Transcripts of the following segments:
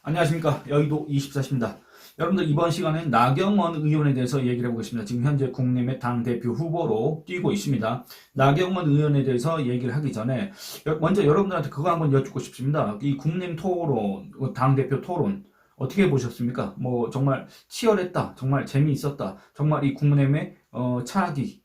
안녕하십니까. 여의도 24시입니다. 여러분들 이번 시간엔 나경원 의원에 대해서 얘기를 해보겠습니다. 지금 현재 국민의힘의 당대표 후보로 뛰고 있습니다. 나경원 의원에 대해서 얘기를 하기 전에 먼저 여러분들한테 그거 한번 여쭙고 싶습니다. 이 국민의힘 토론, 당대표 토론 어떻게 보셨습니까? 뭐 정말 치열했다. 정말 재미있었다. 정말 이 국민의힘의 차기,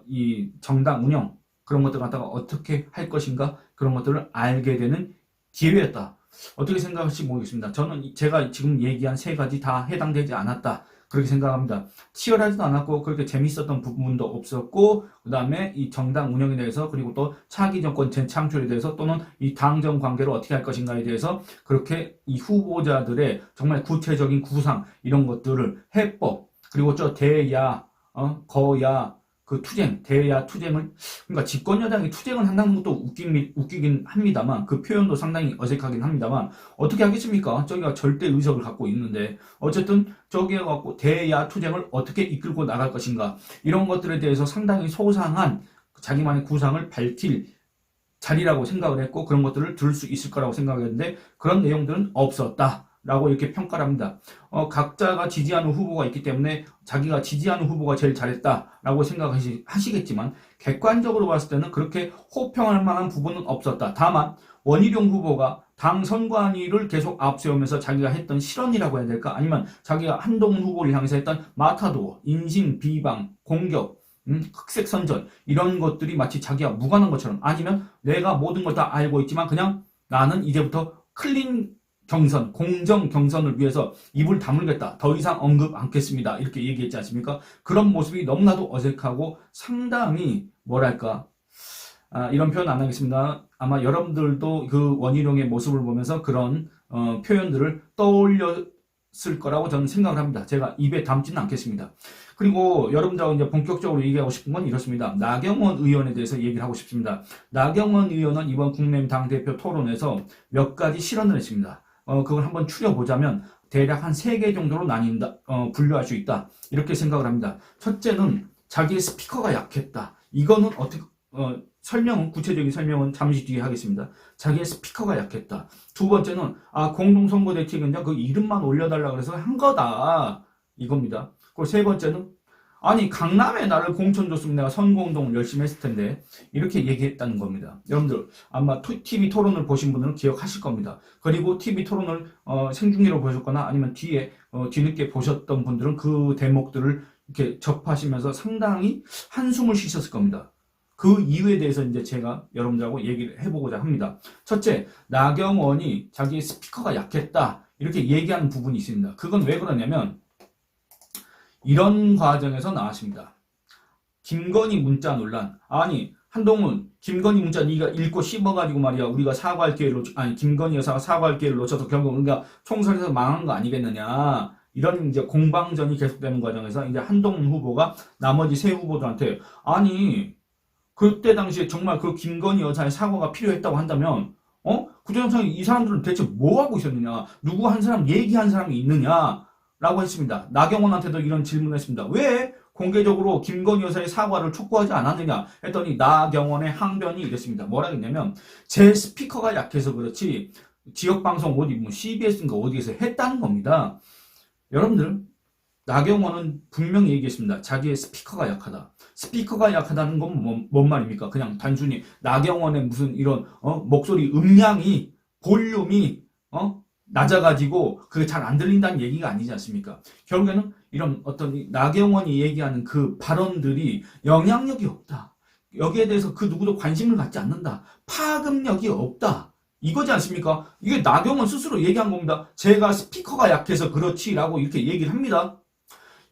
이 정당 운영 그런 것들 갖다가 어떻게 할 것인가 그런 것들을 알게 되는 기회였다. 어떻게 생각할지 모르겠습니다. 저는 제가 지금 얘기한 세 가지 다 해당되지 않았다. 그렇게 생각합니다. 치열하지도 않았고 그렇게 재밌었던 부분도 없었고 그 다음에 이 정당 운영에 대해서 그리고 또 차기 정권 재창출에 대해서 또는 이 당정 관계를 어떻게 할 것인가에 대해서 그렇게 이 후보자들의 정말 구체적인 구상 이런 것들을 해법 그리고 저 대야 거야 그 투쟁, 대야 투쟁을, 그러니까 집권 여당이 투쟁을 한다는 것도 웃기긴 합니다만, 그 표현도 상당히 어색하긴 합니다만, 어떻게 하겠습니까? 저기가 절대 의석을 갖고 있는데, 어쨌든 저기에 갖고 대야 투쟁을 어떻게 이끌고 나갈 것인가, 이런 것들에 대해서 상당히 소상한 자기만의 구상을 밝힐 자리라고 생각을 했고, 그런 것들을 들을 수 있을 거라고 생각했는데, 그런 내용들은 없었다. 라고 이렇게 평가를 합니다. 각자가 지지하는 후보가 있기 때문에 자기가 지지하는 후보가 제일 잘했다라고 생각하시겠지만 객관적으로 봤을 때는 그렇게 호평할 만한 부분은 없었다. 다만 원희룡 후보가 당 선관위를 계속 앞세우면서 자기가 했던 실언이라고 해야 될까? 아니면 자기가 한동훈 후보를 향해서 했던 마타도, 인신, 비방, 공격, 흑색 선전 이런 것들이 마치 자기가 무관한 것처럼 아니면 내가 모든 걸 다 알고 있지만 그냥 나는 이제부터 클린 경선, 공정 경선을 위해서 입을 다물겠다. 더 이상 언급 않겠습니다. 이렇게 얘기했지 않습니까? 그런 모습이 너무나도 어색하고 상당히 뭐랄까 이런 표현 안 하겠습니다. 아마 여러분들도 그 원희룡의 모습을 보면서 그런 표현들을 떠올렸을 거라고 저는 생각을 합니다. 제가 입에 담지는 않겠습니다. 그리고 여러분들하고 이제 본격적으로 얘기하고 싶은 건 이렇습니다. 나경원 의원에 대해서 얘기를 하고 싶습니다. 나경원 의원은 이번 국민의힘 당대표 토론에서 몇 가지 실언을 했습니다. 그걸 한번 추려보자면 대략 한 3개 정도로 나뉜다, 분류할 수 있다. 이렇게 생각을 합니다. 첫째는 자기의 스피커가 약했다. 이거는 어떻게, 구체적인 설명은 잠시 뒤에 하겠습니다. 자기의 스피커가 약했다. 두 번째는, 공동선거 대책위원장 그 이름만 올려달라 그래서 한 거다. 이겁니다. 그리고 세 번째는, 아니 강남에 나를 공천 줬으면 내가 선거운동을 열심히 했을 텐데 이렇게 얘기했다는 겁니다. 여러분들 아마 TV 토론을 보신 분들은 기억하실 겁니다. 그리고 TV 토론을 생중계로 보셨거나 아니면 뒤늦게 보셨던 분들은 그 대목들을 이렇게 접하시면서 상당히 한숨을 쉬셨을 겁니다. 그 이유에 대해서 이제 제가 여러분들하고 얘기를 해보고자 합니다. 첫째, 나경원이 자기의 스피커가 약했다 이렇게 얘기하는 부분이 있습니다. 그건 왜 그러냐면 이런 과정에서 나왔습니다. 김건희 문자 논란. 아니 한동훈 김건희 문자 네가 읽고 씹어가지고 말이야 우리가 사과할 기회를 김건희 여사가 사과할 기회를 놓쳐서 결국 우리가 총선에서 망한 거 아니겠느냐. 이런 이제 공방전이 계속되는 과정에서 이제 한동훈 후보가 나머지 세 후보들한테 아니 그때 당시에 정말 그 김건희 여사의 사과가 필요했다고 한다면 구체적으로 이 사람들은 대체 뭐 하고 있었느냐. 누구 한 사람 얘기한 사람이 있느냐. 라고 했습니다. 나경원한테도 이런 질문을 했습니다. 왜 공개적으로 김건희 여사의 사과를 촉구하지 않았느냐 했더니 나경원의 항변이 이랬습니다. 뭐라 했냐면 제 스피커가 약해서 그렇지 지역방송 어디 뭐 CBS인가 어디에서 했다는 겁니다. 여러분들 나경원은 분명히 얘기했습니다. 자기의 스피커가 약하다. 스피커가 약하다는 건 뭔 말입니까? 그냥 단순히 나경원의 무슨 이런 목소리 음량이 볼륨이 낮아가지고 그게 잘 안 들린다는 얘기가 아니지 않습니까? 결국에는 이런 어떤 나경원이 얘기하는 그 발언들이 영향력이 없다. 여기에 대해서 그 누구도 관심을 갖지 않는다. 파급력이 없다. 이거지 않습니까? 이게 나경원 스스로 얘기한 겁니다. 제가 스피커가 약해서 그렇지라고 이렇게 얘기를 합니다.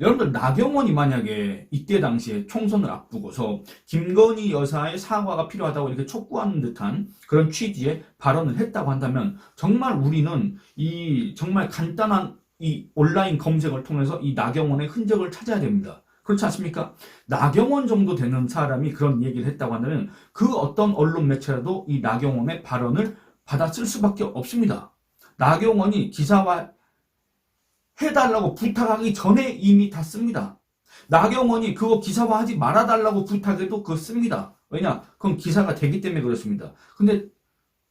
여러분들 나경원이 만약에 이때 당시에 총선을 앞두고서 김건희 여사의 사과가 필요하다고 이렇게 촉구하는 듯한 그런 취지의 발언을 했다고 한다면 정말 우리는 이 정말 간단한 이 온라인 검색을 통해서 이 나경원의 흔적을 찾아야 됩니다. 그렇지 않습니까? 나경원 정도 되는 사람이 그런 얘기를 했다고 한다면 그 어떤 언론 매체라도 이 나경원의 발언을 받아쓸 수밖에 없습니다. 나경원이 기사화 해달라고 부탁하기 전에 이미 다 씁니다. 나경원이 그거 기사화하지 말아달라고 부탁해도 그거 씁니다. 왜냐? 그건 기사가 되기 때문에 그렇습니다. 근데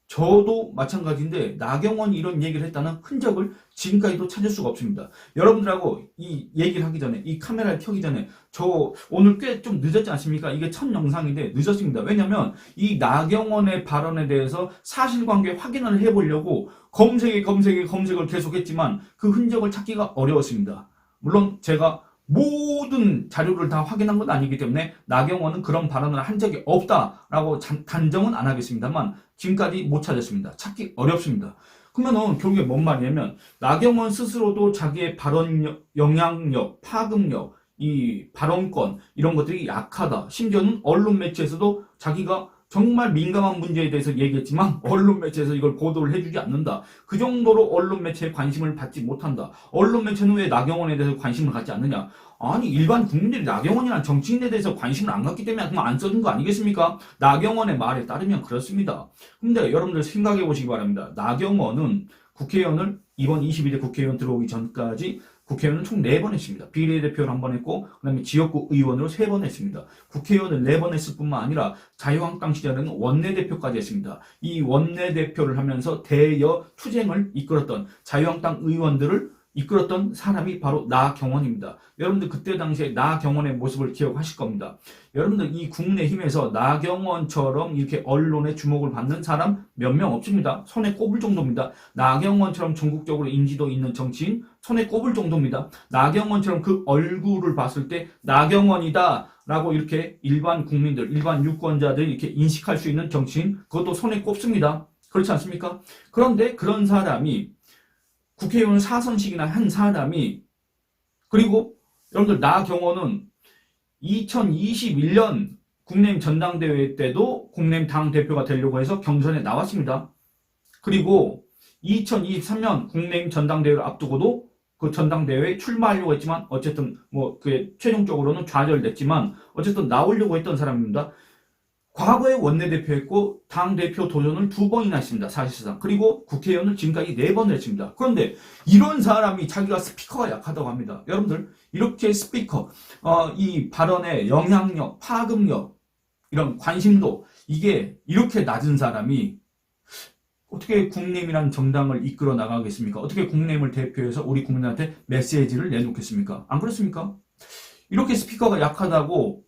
저도 마찬가지인데 나경원이 이런 얘기를 했다는 흔적을 지금까지도 찾을 수가 없습니다. 여러분들하고 이 얘기를 하기 전에, 이 카메라를 켜기 전에 저 오늘 꽤 좀 늦었지 않습니까? 이게 첫 영상인데 늦었습니다. 왜냐면 이 나경원의 발언에 대해서 사실관계 확인을 해보려고 검색을 계속했지만 그 흔적을 찾기가 어려웠습니다. 물론 제가 모든 자료를 다 확인한 건 아니기 때문에 나경원은 그런 발언을 한 적이 없다라고 단정은 안 하겠습니다만 지금까지 못 찾았습니다. 찾기 어렵습니다. 그러면은 결국에 뭔 말이냐면 나경원 스스로도 자기의 발언 영향력, 파급력, 이 발언권 이런 것들이 약하다. 심지어는 언론 매체에서도 자기가 정말 민감한 문제에 대해서 얘기했지만 언론 매체에서 이걸 보도를 해주지 않는다. 그 정도로 언론 매체에 관심을 받지 못한다. 언론 매체는 왜 나경원에 대해서 관심을 갖지 않느냐? 아니 일반 국민들이 나경원이란 정치인에 대해서 관심을 안 갖기 때문에 그냥 안 써준 거 아니겠습니까? 나경원의 말에 따르면 그렇습니다. 근데 여러분들 생각해 보시기 바랍니다. 나경원은 국회의원을 이번 22대 국회의원 들어오기 전까지 국회의원은 총 4번 했습니다. 비례대표를 1번 했고 그 다음에 지역구 의원으로 3번 했습니다. 국회의원을 4번 했을 뿐만 아니라 자유한국당 시절에는 원내대표까지 했습니다. 이 원내대표를 하면서 대여 투쟁을 이끌었던 자유한국당 의원들을 이끌었던 사람이 바로 나경원입니다. 여러분들 그때 당시에 나경원의 모습을 기억하실 겁니다. 여러분들 이 국내힘에서 나경원처럼 이렇게 언론의 주목을 받는 사람 몇 명 없습니다. 손에 꼽을 정도입니다. 나경원처럼 전국적으로 인지도 있는 정치인 손에 꼽을 정도입니다. 나경원처럼 그 얼굴을 봤을 때 나경원이다 라고 이렇게 일반 국민들, 일반 유권자들이 이렇게 인식할 수 있는 정치인 그것도 손에 꼽습니다. 그렇지 않습니까? 그런데 그런 사람이 국회의원 4선씩이나 한 사람이 그리고 여러분들 나경원은 2021년 국내임 전당대회 때도 국내임 당대표가 되려고 해서 경선에 나왔습니다. 그리고 2023년 국내임 전당대회를 앞두고도 그 전당대회에 출마하려고 했지만 어쨌든 뭐 그게 최종적으로는 좌절됐지만 어쨌든 나오려고 했던 사람입니다. 과거에 원내대표했고 당대표 도전을 2번이나 했습니다. 사실상. 그리고 국회의원을 지금까지 4번을 했습니다. 그런데 이런 사람이 자기가 스피커가 약하다고 합니다. 여러분들 이렇게 스피커 이 발언의 영향력, 파급력 이런 관심도 이게 이렇게 낮은 사람이 어떻게 국민의힘이라는 정당을 이끌어 나가겠습니까? 어떻게 국민의힘을 대표해서 우리 국민한테 메시지를 내놓겠습니까? 안 그렇습니까? 이렇게 스피커가 약하다고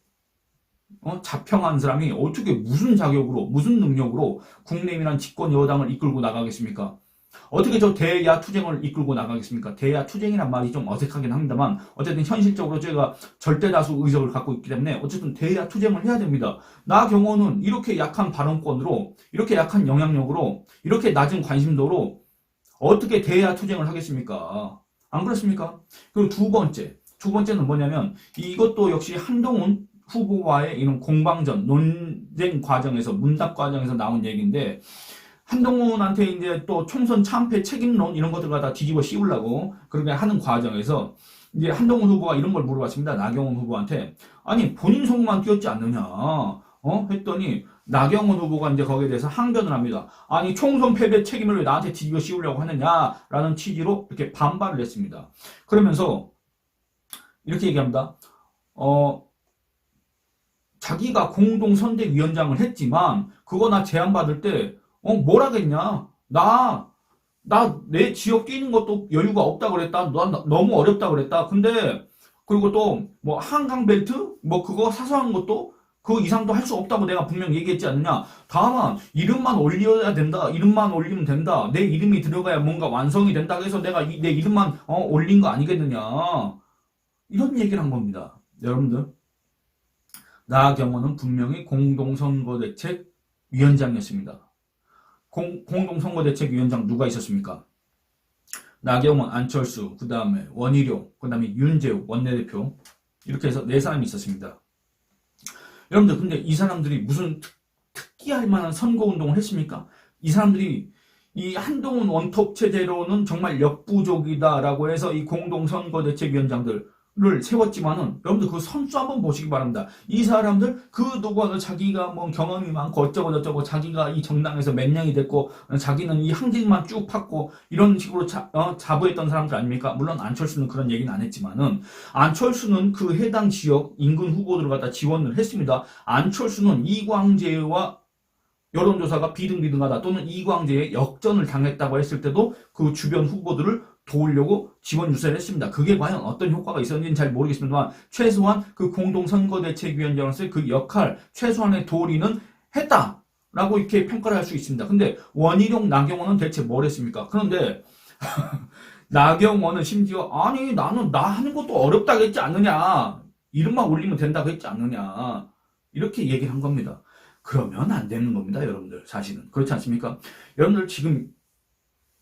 자평한 사람이 어떻게 무슨 자격으로 무슨 능력으로 국민의힘이란 집권 여당을 이끌고 나가겠습니까? 어떻게 저 대야 투쟁을 이끌고 나가겠습니까? 대야 투쟁이란 말이 좀 어색하긴 합니다만 어쨌든 현실적으로 저희가 절대다수 의석을 갖고 있기 때문에 어쨌든 대야 투쟁을 해야 됩니다. 나경원은 이렇게 약한 발언권으로 이렇게 약한 영향력으로 이렇게 낮은 관심도로 어떻게 대야 투쟁을 하겠습니까? 안 그렇습니까? 그리고 두 번째는 뭐냐면 이것도 역시 한동훈 후보와의 이런 공방전, 논쟁 과정에서, 문답 과정에서 나온 얘기인데, 한동훈한테 이제 또 총선 참패 책임론 이런 것들 갖다 뒤집어 씌우려고 그렇게 하는 과정에서 이제 한동훈 후보가 이런 걸 물어봤습니다. 나경원 후보한테. 아니, 본인 속만 뛰었지 않느냐. 했더니 나경원 후보가 이제 거기에 대해서 항변을 합니다. 아니, 총선 패배 책임을 왜 나한테 뒤집어 씌우려고 하느냐라는 취지로 이렇게 반발을 했습니다. 그러면서 이렇게 얘기합니다. 자기가 공동선대위원장을 했지만 그거 나 제안받을 때 뭘 하겠냐. 내 지역 뛰는 것도 여유가 없다 그랬다. 너무 어렵다 그랬다. 근데 그리고 또 뭐 한강벨트 뭐 그거 사소한 것도 그 이상도 할 수 없다고 내가 분명 얘기했지 않느냐. 다만 이름만 올려야 된다. 이름만 올리면 된다. 내 이름이 들어가야 뭔가 완성이 된다. 그래서 내가 내 이름만 올린 거 아니겠느냐. 이런 얘기를 한 겁니다. 여러분들. 나경원은 분명히 공동선거대책위원장이었습니다. 공동선거대책위원장 누가 있었습니까? 나경원, 안철수, 그 다음에 원희룡, 그 다음에 윤재욱 원내대표 이렇게 해서 4사람이 있었습니다. 여러분들 근데 이 사람들이 무슨 특기할 만한 선거운동을 했습니까? 이 사람들이 이 한동훈 원톱 체제로는 정말 역부족이다라고 해서 이 공동선거대책위원장들 를 세웠지만은 여러분들 그 선수 한번 보시기 바랍니다. 이 사람들 그 누구나 자기가 뭐 경험이 많고 어쩌고 저쩌고 자기가 이 정당에서 몇 년이 됐고 자기는 이 항쟁만 쭉 팠고 이런 식으로 자부했던 사람들 아닙니까? 물론 안철수는 그런 얘기는 안 했지만은 안철수는 그 해당 지역 인근 후보들을 갖다 지원을 했습니다. 안철수는 이광재와 여론조사가 비등비등하다 또는 이광재에 역전을 당했다고 했을 때도 그 주변 후보들을 도우려고 지원 유세를 했습니다. 그게 과연 어떤 효과가 있었는지는 잘 모르겠습니다만 최소한 그 공동선거대책위원장으로서의 그 역할 최소한의 도리는 했다라고 이렇게 평가를 할 수 있습니다. 근데 원희룡, 나경원은 대체 뭘 했습니까? 그런데 나경원은 심지어 아니 나는 나 하는 것도 어렵다고 했지 않느냐, 이름만 올리면 된다고 했지 않느냐, 이렇게 얘기를 한 겁니다. 그러면 안 되는 겁니다, 여러분들. 사실은 그렇지 않습니까? 여러분들 지금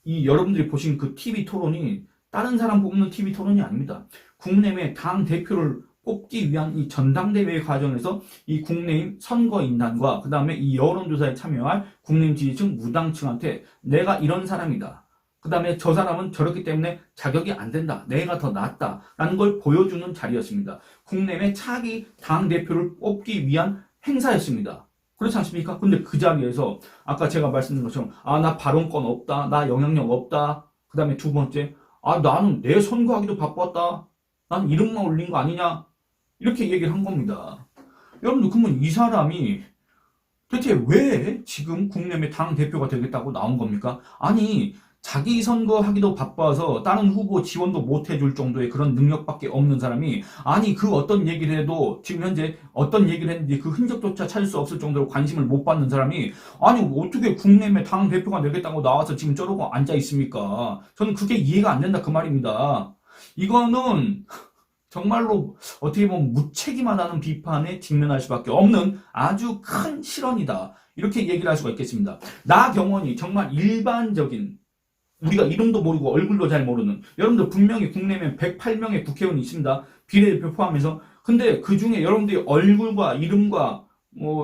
이 여러분들이 보신 그 TV 토론이 다른 사람 뽑는 TV 토론이 아닙니다. 국내외 당 대표를 뽑기 위한 이 전당대회 과정에서 이 국내임 선거인단과 그 다음에 이 여론조사에 참여할 국내임 지지층 무당층한테 내가 이런 사람이다, 그 다음에 저 사람은 저렇기 때문에 자격이 안 된다, 내가 더 낫다 라는 걸 보여주는 자리였습니다. 국내외 차기 당대표를 뽑기 위한 행사였습니다. 그렇지 않습니까? 근데 그 자리에서 아까 제가 말씀드린 것처럼 나 발언권 없다, 나 영향력 없다, 그 다음에 두 번째 나는 내 선거하기도 바빴다, 난 이름만 올린 거 아니냐, 이렇게 얘기를 한 겁니다. 여러분들 그러면 이 사람이 대체 왜 지금 국내외 당대표가 되겠다고 나온 겁니까? 아니 자기 선거하기도 바빠서 다른 후보 지원도 못 해줄 정도의 그런 능력밖에 없는 사람이 아니 그 어떤 얘기를 해도 지금 현재 어떤 얘기를 했는지 그 흔적조차 찾을 수 없을 정도로 관심을 못 받는 사람이 아니 어떻게 국내외 당대표가 되겠다고 나와서 지금 저러고 앉아 있습니까? 저는 그게 이해가 안 된다 그 말입니다. 이거는 정말로 어떻게 보면 무책임하다는 비판에 직면할 수밖에 없는 아주 큰 실언이다, 이렇게 얘기를 할 수가 있겠습니다. 나경원이 정말 일반적인, 우리가 이름도 모르고 얼굴도 잘 모르는, 여러분들 분명히 국내면 108명의 국회의원이 있습니다. 비례대표 포함해서. 근데 그 중에 여러분들이 얼굴과 이름과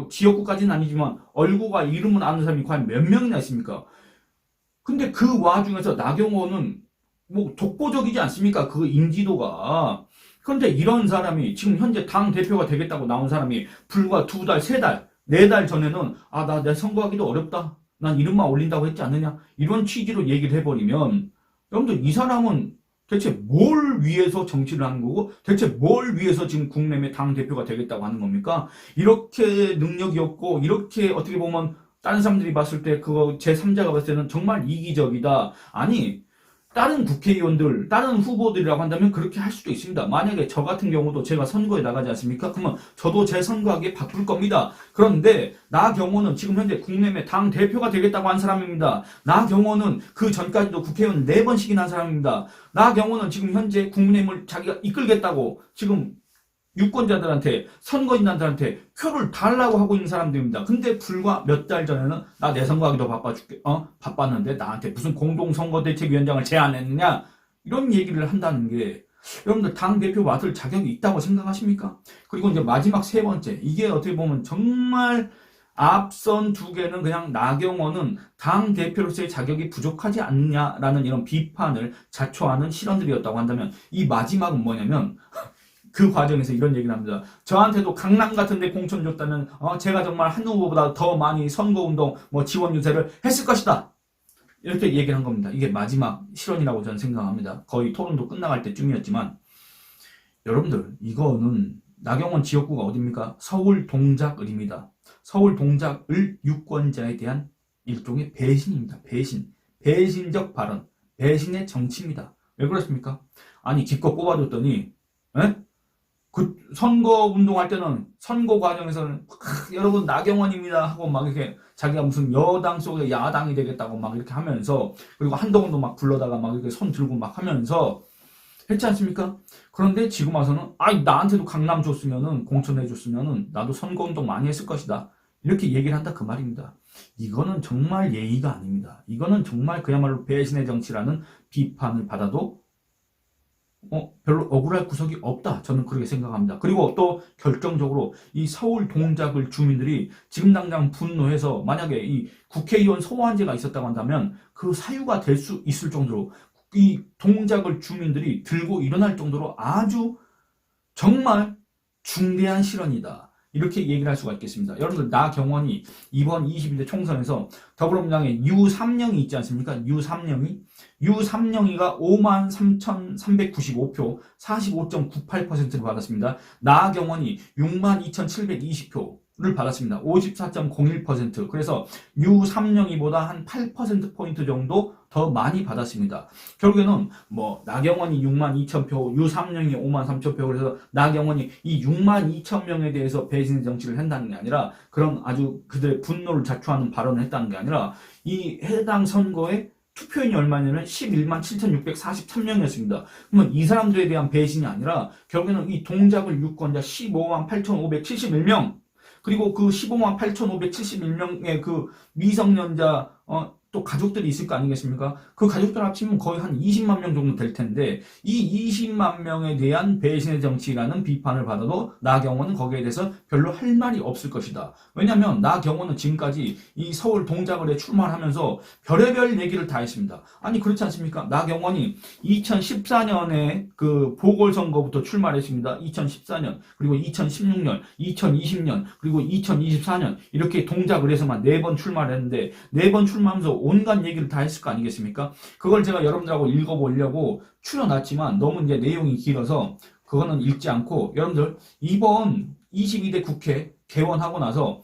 지역구까지는 아니지만 얼굴과 이름은 아는 사람이 과연 몇 명이나 있습니까? 근데 그 와중에서 나경원은 독보적이지 않습니까? 그 인지도가. 그런데 이런 사람이 지금 현재 당 대표가 되겠다고 나온 사람이 불과 2달, 3달, 4달 전에는 나 내 선거하기도 어렵다, 난 이름만 올린다고 했지 않느냐, 이런 취지로 얘기를 해버리면 여러분들 이 사람은 대체 뭘 위해서 정치를 하는 거고 대체 뭘 위해서 지금 국내외 당대표가 되겠다고 하는 겁니까? 이렇게 능력이 없고 이렇게 어떻게 보면 다른 사람들이 봤을 때 그거 제3자가 봤을 때는 정말 이기적이다. 아니 다른 국회의원들, 다른 후보들이라고 한다면 그렇게 할 수도 있습니다. 만약에 저 같은 경우도 제가 선거에 나가지 않습니까? 그러면 저도 제 선거하기에 바쁠 겁니다. 그런데 나경원은 지금 현재 국내외 당 대표가 되겠다고 한 사람입니다. 나경원은 그 전까지도 국회의원 4번씩이나 한 사람입니다. 나경원은 지금 현재 국민의힘을 자기가 이끌겠다고 지금 유권자들한테, 선거인단들한테 표를 달라고 하고 있는 사람들입니다. 근데 불과 몇 달 전에는 나 내 선거하기도 바빴는데 나한테 무슨 공동선거대책위원장을 제안했느냐, 이런 얘기를 한다는 게 여러분들 당대표 맡을 자격이 있다고 생각하십니까? 그리고 이제 마지막 3번째, 이게 어떻게 보면 정말 앞선 2개는 그냥 나경원은 당대표로서의 자격이 부족하지 않느냐라는 이런 비판을 자초하는 실언들이었다고 한다면 이 마지막은 뭐냐면 그 과정에서 이런 얘기를 합니다. 저한테도 강남 같은 데 공천 줬다면 제가 정말 한 후보보다 더 많이 선거운동 지원 유세를 했을 것이다, 이렇게 얘기를 한 겁니다. 이게 마지막 실언이라고 저는 생각합니다. 거의 토론도 끝나갈 때쯤이었지만 여러분들 이거는 나경원 지역구가 어디입니까? 서울 동작을입니다. 서울 동작을 유권자에 대한 일종의 배신입니다. 배신적 발언, 배신의 정치입니다. 왜 그렇습니까? 아니 기껏 뽑아줬더니 그 선거 운동할 때는 선거 과정에서는 여러분 나경원입니다 하고 막 이렇게 자기가 무슨 여당 속에 야당이 되겠다고 막 이렇게 하면서, 그리고 한동훈도 막 불러다가 막 이렇게 손 들고 막 하면서 했지 않습니까? 그런데 지금 와서는 나한테도 강남 줬으면은, 공천해 줬으면은 나도 선거 운동 많이 했을 것이다, 이렇게 얘기를 한다 그 말입니다. 이거는 정말 예의가 아닙니다. 이거는 정말 그야말로 배신의 정치라는 비판을 받아도 별로 억울할 구석이 없다, 저는 그렇게 생각합니다. 그리고 또 결정적으로 이 서울 동작을 주민들이 지금 당장 분노해서 만약에 이 국회의원 소환제가 있었다고 한다면 그 사유가 될 수 있을 정도로 이 동작을 주민들이 들고 일어날 정도로 아주 정말 중대한 실언이다, 이렇게 얘기를 할 수가 있겠습니다. 여러분들 나경원이 이번 21대 총선에서 더불어민주당의 유삼영이 있지 않습니까? 유삼영이가 53,395표 45.98%를 받았습니다. 나경원이 62,720표 를 받았습니다. 54.01%. 그래서 유삼룡이보다 한 8%포인트 정도 더 많이 받았습니다. 결국에는 뭐 나경원이 6만 2천 표, 유삼룡이 5만 3천 표, 그래서 나경원이 이 6만 2천 명에 대해서 배신의 정치를 한다는 게 아니라 그런 아주 그들의 분노를 자초하는 발언을 했다는 게 아니라 이 해당 선거에 투표인이 얼마냐면 11만 7,643명이었습니다. 그러면 이 사람들에 대한 배신이 아니라 결국에는 이 동작을 유권자 15만 8,571명 그리고 그 15만 8,571명의 그 미성년자 또 가족들이 있을 거 아니겠습니까? 그 가족들 합치면 거의 한 20만 명 정도 될 텐데 이 20만 명에 대한 배신의 정치라는 비판을 받아도 나경원은 거기에 대해서 별로 할 말이 없을 것이다. 왜냐하면 나경원은 지금까지 이 서울 동작을에 출마하면서 별의별 얘기를 다 했습니다. 아니 그렇지 않습니까? 나경원이 2014년에 그 보궐선거부터 출마를 했습니다. 2014년 그리고 2016년 2020년 그리고 2024년 이렇게 동작을 해서만 4번 출마를 했는데 4번 출마하면서 온갖 얘기를 다 했을 거 아니겠습니까? 그걸 제가 여러분들하고 읽어보려고 추려놨지만 너무 이제 내용이 길어서 그거는 읽지 않고 여러분들 이번 22대 국회 개원하고 나서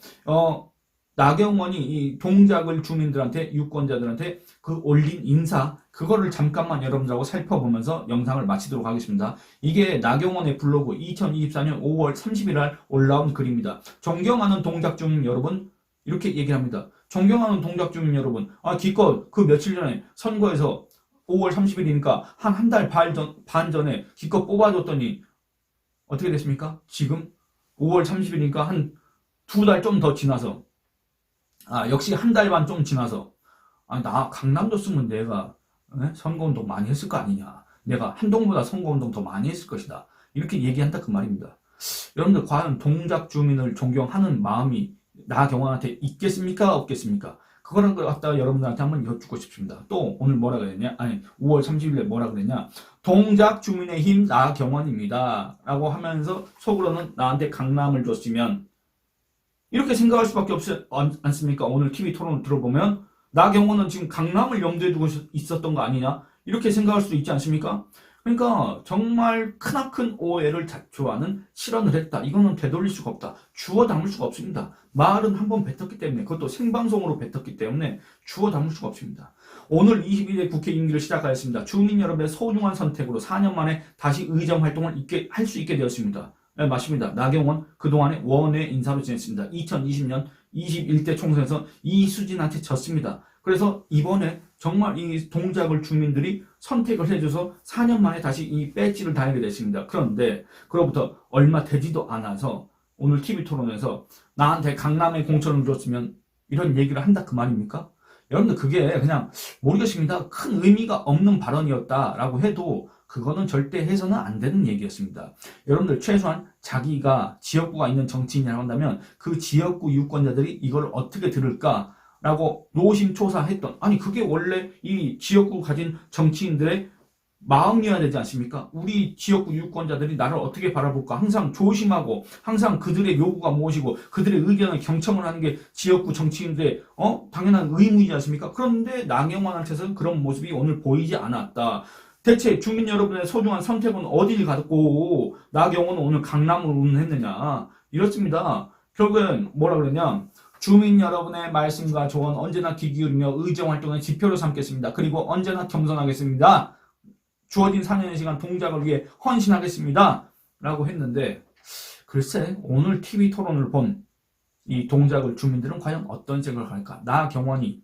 나경원이 이 동작을 주민들한테 유권자들한테 그 올린 인사 그거를 잠깐만 여러분들하고 살펴보면서 영상을 마치도록 하겠습니다. 이게 나경원의 블로그 2024년 5월 30일 날 올라온 글입니다. 존경하는 동작 주민 여러분 이렇게 얘기합니다. 존경하는 동작 주민 여러분, 기껏 그 며칠 전에 선거에서 5월 30일이니까 한 달 반 전에 기껏 뽑아줬더니 어떻게 됐습니까? 지금 5월 30일이니까 한 2달 좀 더 지나서 역시 한 달 반 좀 지나서 나 강남도 쓰면 내가 선거운동 많이 했을 거 아니냐. 내가 한동보다 선거운동 더 많이 했을 것이다. 이렇게 얘기한다 그 말입니다. 여러분들 과연 동작 주민을 존경하는 마음이 나경원한테 있겠습니까? 없겠습니까? 그거를 갖다가 여러분들한테 한번 여쭙고 싶습니다. 또 오늘 뭐라 그랬냐? 5월 30일에 뭐라 그랬냐? 동작 주민의 힘 나경원입니다. 라고 하면서 속으로는 나한테 강남을 줬으면 이렇게 생각할 수밖에 없지 않습니까? 오늘 TV 토론을 들어보면 나경원은 지금 강남을 염두에 두고 있었던 거 아니냐? 이렇게 생각할 수도 있지 않습니까? 그러니까 정말 크나큰 오해를 자초하는 실언을 했다. 이거는 되돌릴 수가 없다. 주워 담을 수가 없습니다. 말은 한번 뱉었기 때문에 그것도 생방송으로 뱉었기 때문에 주워 담을 수가 없습니다. 오늘 22대 국회 임기를 시작하였습니다. 주민 여러분의 소중한 선택으로 4년 만에 다시 의정 활동을 할 수 있게 되었습니다. 네, 맞습니다. 나경원 그동안에 원외 인사로 지냈습니다. 2020년 21대 총선에서 이수진한테 졌습니다. 그래서 이번에 정말 이 동작을 주민들이 선택을 해줘서 4년 만에 다시 이 배지를 달게 됐습니다. 그런데 그로부터 얼마 되지도 않아서 오늘 TV 토론에서 나한테 강남에 공천을 줬으면 이런 얘기를 한다 그 말입니까? 여러분들 그게 그냥 모르겠습니다. 큰 의미가 없는 발언이었다라고 해도 그거는 절대 해서는 안 되는 얘기였습니다. 여러분들 최소한 자기가 지역구가 있는 정치인이라고 한다면 그 지역구 유권자들이 이걸 어떻게 들을까? 라고 노심초사했던 그게 원래 이 지역구 가진 정치인들의 마음이어야 되지 않습니까? 우리 지역구 유권자들이 나를 어떻게 바라볼까 항상 조심하고 항상 그들의 요구가 무엇이고 그들의 의견을 경청을 하는 게 지역구 정치인들의 당연한 의무이지 않습니까? 그런데 나경원한테서는 그런 모습이 오늘 보이지 않았다. 대체 주민 여러분의 소중한 선택은 어디를 갔고 나경원은 오늘 강남으로 운행했느냐 이렇습니다. 결국엔 뭐라 그러냐 주민 여러분의 말씀과 조언 언제나 귀 기울이며 의정활동의 지표로 삼겠습니다. 그리고 언제나 겸손하겠습니다. 주어진 4년의 시간 동작을 위해 헌신하겠습니다. 라고 했는데 글쎄 오늘 TV 토론을 본 이 동작을 주민들은 과연 어떤 생각을 할까? 나경원이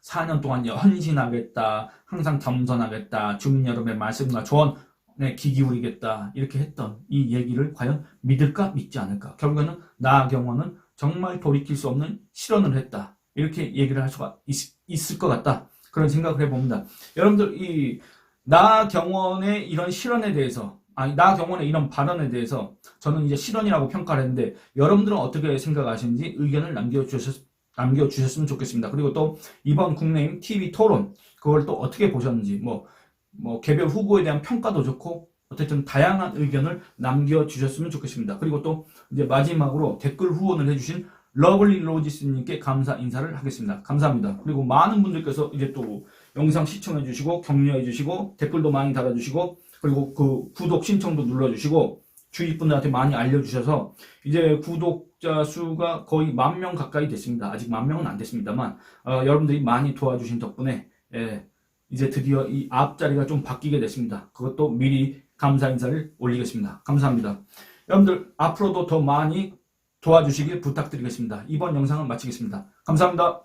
4년 동안 헌신하겠다. 항상 겸손하겠다. 주민 여러분의 말씀과 조언에 귀 기울이겠다. 이렇게 했던 이 얘기를 과연 믿을까 믿지 않을까? 결국에는 나경원은 정말 돌이킬 수 없는 실언을 했다. 이렇게 얘기를 할 수가 있을 것 같다. 그런 생각을 해봅니다. 여러분들 이 나경원의 이런 실언에 대해서 나경원의 이런 발언에 대해서 저는 이제 실언이라고 평가를 했는데 여러분들은 어떻게 생각하시는지 의견을 남겨주셨으면 좋겠습니다. 그리고 또 이번 국내임 TV 토론 그걸 또 어떻게 보셨는지 뭐 개별 후보에 대한 평가도 좋고 어쨌든 다양한 의견을 남겨주셨으면 좋겠습니다. 그리고 또 이제 마지막으로 댓글 후원을 해주신 러블리 로지스님께 감사 인사를 하겠습니다. 감사합니다. 그리고 많은 분들께서 이제 또 영상 시청해주시고 격려해주시고 댓글도 많이 달아주시고 그리고 그 구독 신청도 눌러주시고 주위 분들한테 많이 알려주셔서 이제 구독 구독자 수가 거의 10,000명 가까이 됐습니다. 아직 10,000명은 안 됐습니다만 여러분들이 많이 도와주신 덕분에 이제 드디어 이 앞자리가 좀 바뀌게 됐습니다. 그것도 미리 감사 인사를 올리겠습니다. 감사합니다. 여러분들 앞으로도 더 많이 도와주시길 부탁드리겠습니다. 이번 영상은 마치겠습니다. 감사합니다.